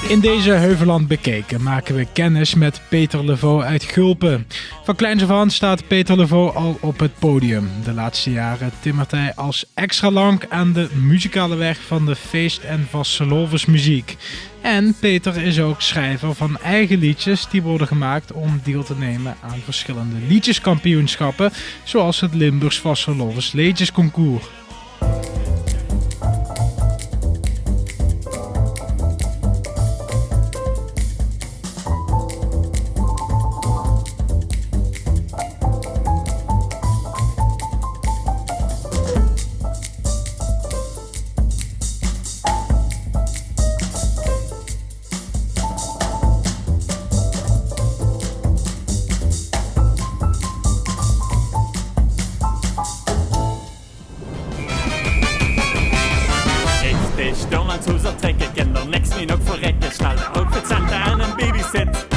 In deze Heuvelland Bekeken maken we kennis met Peter Le Vaux uit Gulpen. Van kleins af aan staat Peter Le Vaux al op het podium. De laatste jaren timmert hij als extra lang aan de muzikale weg van de feest- en vastelovensmuziek. En Peter is ook schrijver van eigen liedjes die worden gemaakt om deel te nemen aan verschillende liedjeskampioenschappen, zoals het Limburgs Vastelovens Liedjesconcours. Trek ik en er niks niet nog verrekken. Snel de outfitcenten en een babysit.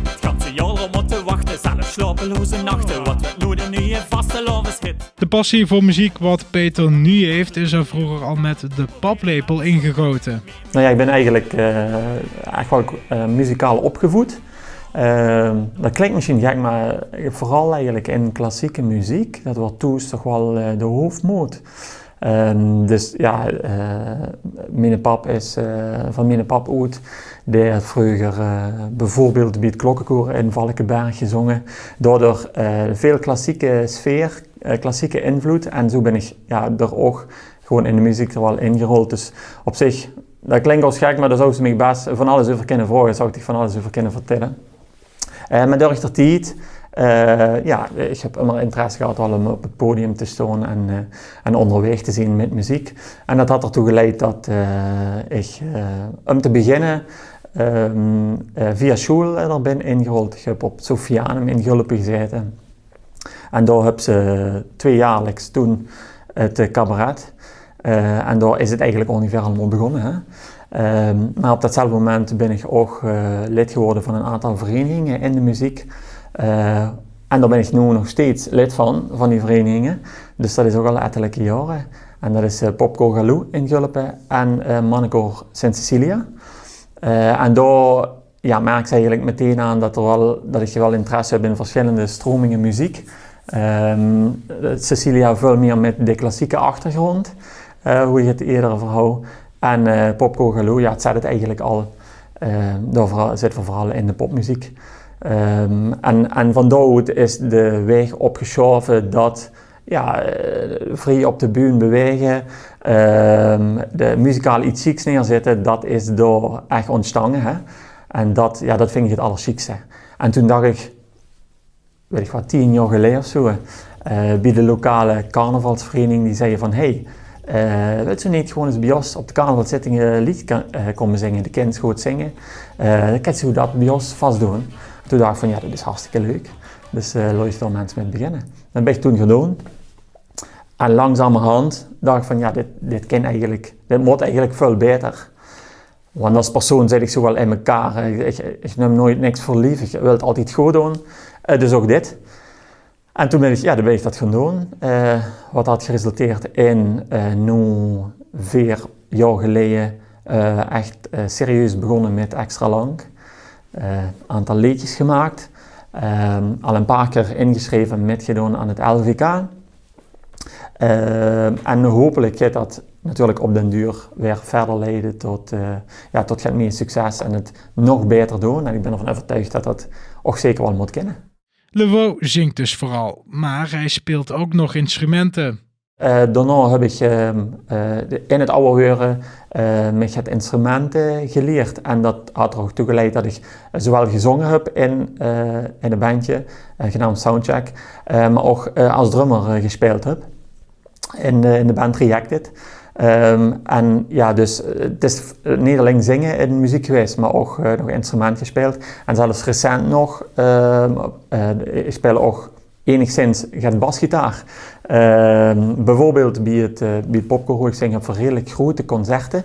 Het ganze jaar om op te wachten. Zelfs slapeloze nachten. Wat wordt nu de nieuwe vastelovenshit? De passie voor muziek wat Peter nu heeft is er vroeger al met de paplepel ingegoten. Nou ja, ik ben eigenlijk echt wel muzikaal opgevoed. Dat klinkt misschien gek, maar vooral eigenlijk in klassieke muziek. Dat wordt toen toch wel de hoofdmoot. Dus ja, mijn pap is van mijn pap uit. Die had vroeger bijvoorbeeld bij het klokkenkoor in Valkenberg gezongen. Daardoor veel klassieke sfeer, klassieke invloed. En zo ben ik er ook gewoon in de muziek er wel ingerold. Dus op zich, dat klinkt als gek, maar daar zou ze mij best van alles over kunnen vragen. Zou ik van alles over kunnen vertellen. Maar door de tijd... ik heb immer interesse gehad om op het podium te staan en onderweg te zijn met muziek. En dat had ertoe geleid dat ik om te beginnen via school er ben ingerold. Ik heb op Sofianum in Gulpen gezeten. En daar heb ze 2 jaarlijks toen het cabaret. En daar is het eigenlijk ongeveer allemaal begonnen. Hè? Maar op datzelfde moment ben ik ook lid geworden van een aantal verenigingen in de muziek. En daar ben ik nu nog steeds lid van die verenigingen. Dus dat is ook al ettelijke jaren. En dat is Popkoor Galou in Gulpen en Mannenkoor Sint Cecilia. En daar merk ik eigenlijk meteen aan dat ik wel interesse heb in verschillende stromingen muziek. Cecilia veel meer met de klassieke achtergrond, hoe je het eerder verhoudt. En Popkoor Galou, het zet het eigenlijk al, daar zitten we vooral in de popmuziek. En van daaruit is de weg opgeschoven dat vrij op de bühne bewegen, de muzikaal iets chics neerzetten, dat is door echt ontstaan. Hè? En dat vind ik het allerchicste. En toen dacht ik, 10 jaar geleden of zo, bij de lokale carnavalsvereniging die zeiden van weet je niet gewoon eens bij ons op de carnavalszittingen een lied komen zingen, de kind goed zingen, dan kan je dat bij ons vast doen. Toen dacht ik van dat is hartstikke leuk. Dus laat je daar mensen mee beginnen. Dat ben ik toen gedaan. En langzamerhand dacht ik van dit moet eigenlijk veel beter. Want als persoon zit ik zo wel in elkaar. Ik neem nooit niks voor lief. Ik wil het altijd goed doen. Dus ook dit. En toen ben ik dat gaan doen. Wat had geresulteerd in nu 4 jaar geleden echt serieus begonnen met extra lang. Aantal liedjes gemaakt, al een paar keer ingeschreven metgedaan aan het LVK. En hopelijk gaat dat natuurlijk op den duur weer verder leiden tot het meer succes en het nog beter doen. En ik ben ervan overtuigd dat dat ook zeker wel moet kunnen. Le Vaux zingt dus vooral, maar hij speelt ook nog instrumenten. Daarna heb ik in het oude huren met het instrumenten geleerd. En dat had er ook toe geleid dat ik zowel gezongen heb in een bandje, genaamd Soundcheck, maar ook als drummer gespeeld heb in de band Reacted. Dus het is niet alleen zingen in muziek geweest, maar ook nog instrument gespeeld. En zelfs recent nog, ik speel ook enigszins gaat basgitaar. Bijvoorbeeld bij het popkoor, ik zing op redelijk grote concerten.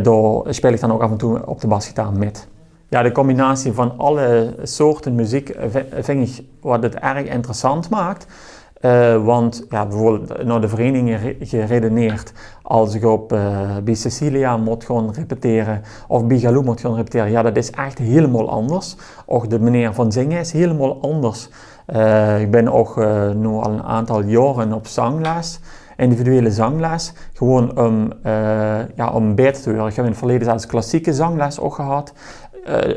Daar speel ik dan ook af en toe op de basgitaar met. Ja, de combinatie van alle soorten muziek vind ik wat het erg interessant maakt. Want ja, bijvoorbeeld naar de vereniging geredeneerd, als ik bij Cecilia moet gaan repeteren of bij Galou moet gaan repeteren, ja, dat is echt helemaal anders. Ook de manier van zingen is helemaal anders. Ik ben ook nu al een aantal jaren op zangles, individuele zangles, gewoon om beter te worden. Ik heb in het verleden zelfs klassieke zangles ook gehad,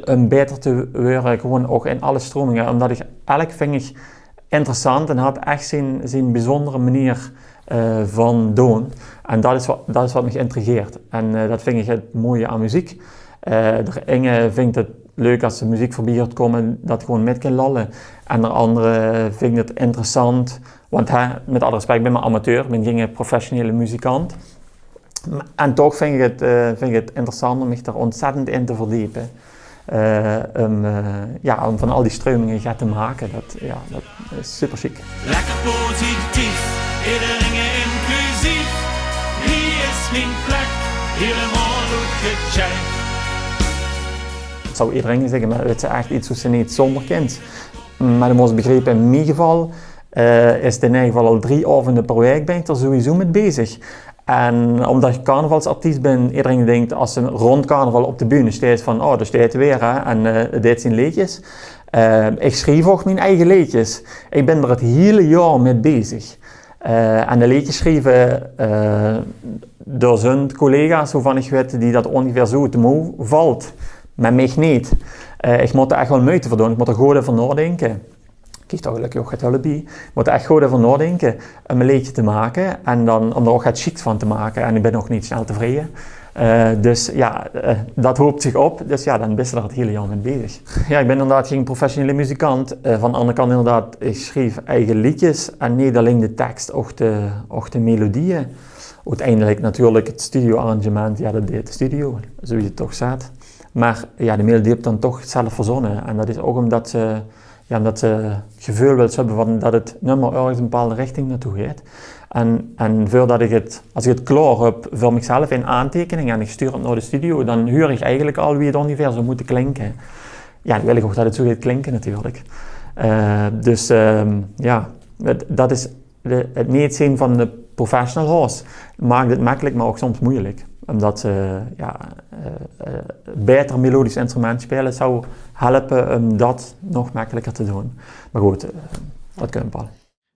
om beter te worden, gewoon ook in alle stromingen, omdat ik vind ik interessant en had echt zijn bijzondere manier van doen. En dat is wat me intrigeert. En dat vind ik het mooie aan muziek. De ene vindt het leuk als de muziek voorbij gaat komen, dat gewoon met kan lallen. En de andere vindt het interessant, want met alle respect, ik ben maar amateur, ik ben geen professionele muzikant. En toch vind ik het interessant om me er ontzettend in te verdiepen. Om van al die stromingen te maken, dat is super chic. Lekker positief, iedereen inclusief. Hier is mijn plek, helemaal goed gecheckt. Dat zou iedereen zeggen, maar het is echt iets wat ze niet zonder kent. Maar je moet begrijpen, in mijn geval is het in ieder geval al 3 avonden per week ben ik er sowieso mee bezig. En omdat ik carnavalsartiest ben, iedereen denkt als ze rond carnaval op de bühne staat van, oh, daar staat weer hè, en dit zijn liedjes. Ik schreef ook mijn eigen liedjes. Ik ben er het hele jaar mee bezig. En de liedjes schrijven door zijn collega's, waarvan ik weet die dat ongeveer zo te moe valt. Met mij niet. Ik moet er echt wel moeite voor doen, ik moet er goed over nadenken. Ik kies toch gelukkig ook het hulp bij. Ik moet er echt goed over nadenken om een liedje te maken en dan om er ook het chic van te maken. En ik ben nog niet snel tevreden. Dat hoopt zich op. Dus ja, dan ben je er het hele jaar mee bezig. Ja, ik ben inderdaad geen professionele muzikant. Van de andere kant inderdaad, ik schreef eigen liedjes. En niet alleen de tekst, ook de melodieën. Uiteindelijk natuurlijk het studioarrangement, ja, dat deed de studio, zoals het toch staat. Maar ja, de melodie heb ik dan toch zelf verzonnen. En dat is ook omdat ze het gevoel wil hebben van dat het nummer ergens een bepaalde richting naartoe gaat. En voordat als ik het klaar heb voor mezelf in aantekening en ik stuur het naar de studio, dan huur ik eigenlijk al wie het ongeveer zou moeten klinken. Ja, dan wil ik ook dat het zo gaat klinken natuurlijk. Dat is het niet zien van de professional horse. Maakt het makkelijk, maar ook soms moeilijk. Omdat ze beter melodisch instrument spelen zou helpen om dat nog makkelijker te doen. Maar goed, dat kunnen we wel.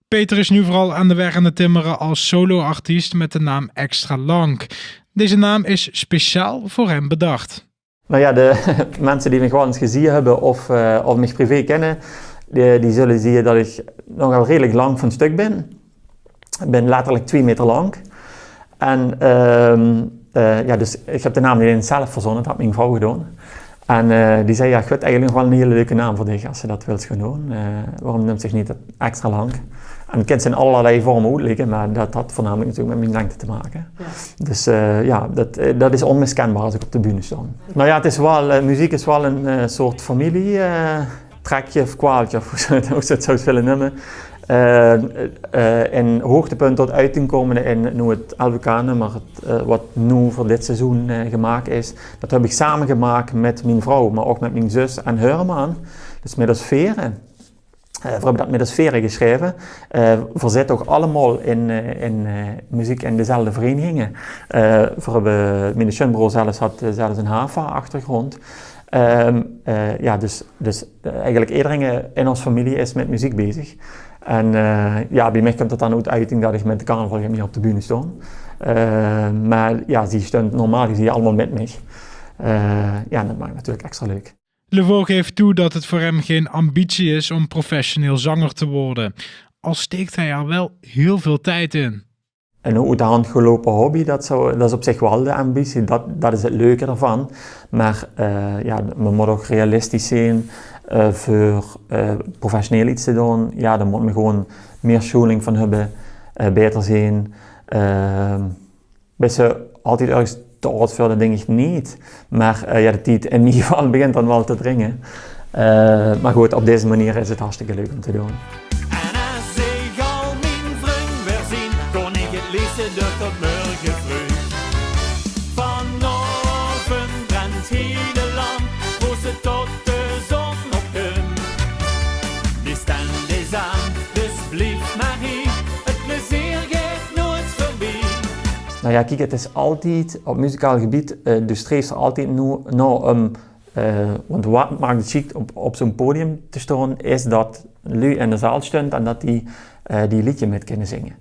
Peter is nu vooral aan de weg aan het timmeren als solo-artiest met de naam Extra Lang. Deze naam is speciaal voor hem bedacht. Nou ja, de mensen die me gewoon eens gezien hebben of me privé kennen, die zullen zien dat ik nogal redelijk lang van stuk ben. Ik ben letterlijk 2 meter lang. En dus ik heb de naam niet eens zelf verzonnen, dat had mijn vrouw gedaan. En die zei, ja, ik weet eigenlijk nog wel een hele leuke naam voor dich als je dat wilt gaan doen. Waarom noemt zich niet Extra Lang? En het kind zijn allerlei vormen uitleggen, maar dat had voornamelijk natuurlijk met mijn lengte te maken. Ja. Dus dat is onmiskenbaar als ik op de bühne sta. Nou ja, het is wel, muziek is wel een soort familie, trekje of kwaaltje, of hoe ze het zou willen noemen. In hoogtepunt tot uiting komen in nu het LWK-nummer, wat nu voor dit seizoen gemaakt is. Dat heb ik samen gemaakt met mijn vrouw, maar ook met mijn zus en haar man. Dus met de sferen. We hebben dat met de sferen geschreven. We zitten ook allemaal in muziek in dezelfde verenigingen. Mijn schoonbroer zelfs had zelfs een HAVA-achtergrond. Dus eigenlijk iedereen in onze familie is met muziek bezig. En bij mij komt het dan uit uiting dat ik met de carnaval niet op de bühne sta. Maar ja, die stond normaal gezien allemaal met mij. Dat maakt natuurlijk extra leuk. Levaux geeft toe dat het voor hem geen ambitie is om professioneel zanger te worden. Al steekt hij er wel heel veel tijd in. Een uit de hand gelopen hobby, dat is op zich wel de ambitie. Dat is het leuke ervan. Maar we moeten ook realistisch zijn. Voor professioneel iets te doen, ja, dan moet men gewoon meer scholing van hebben, beter zijn. Best altijd ergens te oud voor, dat denk ik niet. Maar de tijd in ieder geval begint dan wel te dringen. Maar goed, op deze manier is het hartstikke leuk om te doen. En als ik al mijn vriend weer zien, kon ik het liefste door tot morgen vroeg. Vanavond brandt hele land, wo ze tot de zon op hun. Die stand is aan, dus blijf maar hier. Nou ja, kijk, het is altijd, op muzikaal gebied, de streeft er altijd naar want wat maakt het chic op zo'n podium te staan, is dat lui in de zaal stond en dat die liedje met kunnen zingen.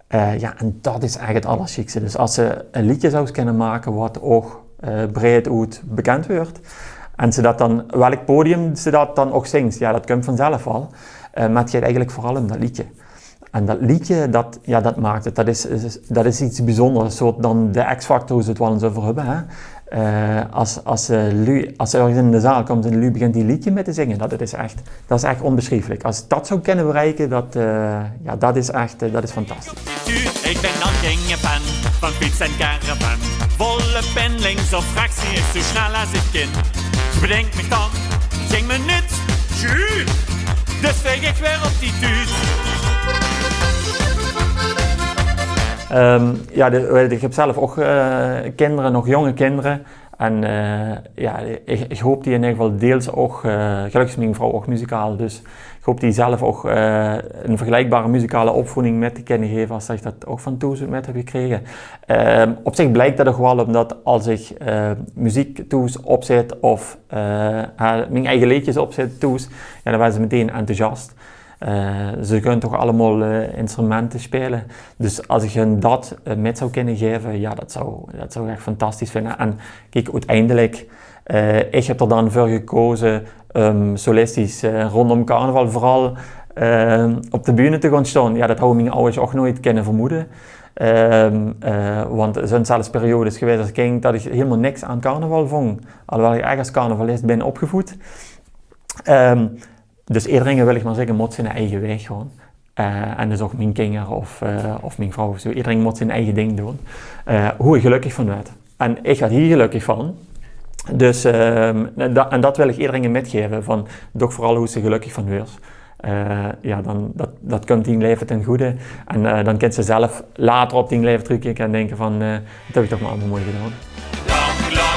En dat is eigenlijk het allerchicste. Dus als ze een liedje zou kunnen maken wat ook breed uit bekend wordt, en ze dat dan, welk podium ze dat dan ook zingt, ja, dat komt vanzelf al. Maar het gaat eigenlijk vooral om dat liedje. En dat liedje, dat maakt het. Dat is iets bijzonders, een soort dan de X-factor, hoe ze het wel eens over hebben. Hè? Als ze ergens in de zaal komt en Lu begint die liedje met te zingen, dat is echt onbeschrijfelijk. Als dat zou kunnen bereiken, dat is fantastisch. Ik ben al geen fan van fiets en caravan. Volle pen links of fractie is zo snel als ik kan. Bedenk me dan, geen minuut, juut. Dus veeg ik weer op die tuut. Ik heb zelf ook kinderen, nog jonge kinderen. En ik hoop die in ieder geval deels ook, gelukkig is mijn vrouw ook muzikaal, dus ik hoop die zelf ook een vergelijkbare muzikale opvoeding met te kunnen geven als ik dat ook van thuis met heb gekregen. Op zich blijkt dat toch wel, omdat als ik muziek thuis opzet of mijn eigen liedjes opzet thuis, dan waren ze meteen enthousiast. Ze kunnen toch allemaal instrumenten spelen. Dus als ik hen dat met zou kunnen geven, ja, dat zou ik echt fantastisch vinden. En kijk, uiteindelijk, ik heb er dan voor gekozen solistisch rondom carnaval vooral op de bühne te gaan staan. Ja, dat hadden mijn ouders ook nooit kunnen vermoeden. Want er zijn zelfs periodes geweest als kind dat ik helemaal niks aan carnaval vond. Alhoewel ik eigenlijk als carnavalist ben opgevoed. Dus iedereen wil ik maar zeggen, moet zijn eigen weg gaan. En dus ook mijn kinderen of mijn vrouw of zo. Iedereen moet zijn eigen ding doen. Hoe ik gelukkig van werd. En ik werd hier gelukkig van. Dus, en dat wil ik iedereen metgeven. Van, toch vooral hoe ze gelukkig van wordt. Dat komt die leven ten goede. En dan kan ze zelf later op die leven terugkijken en denken van, dat heb ik toch maar allemaal mooi gedaan. Lang, lang.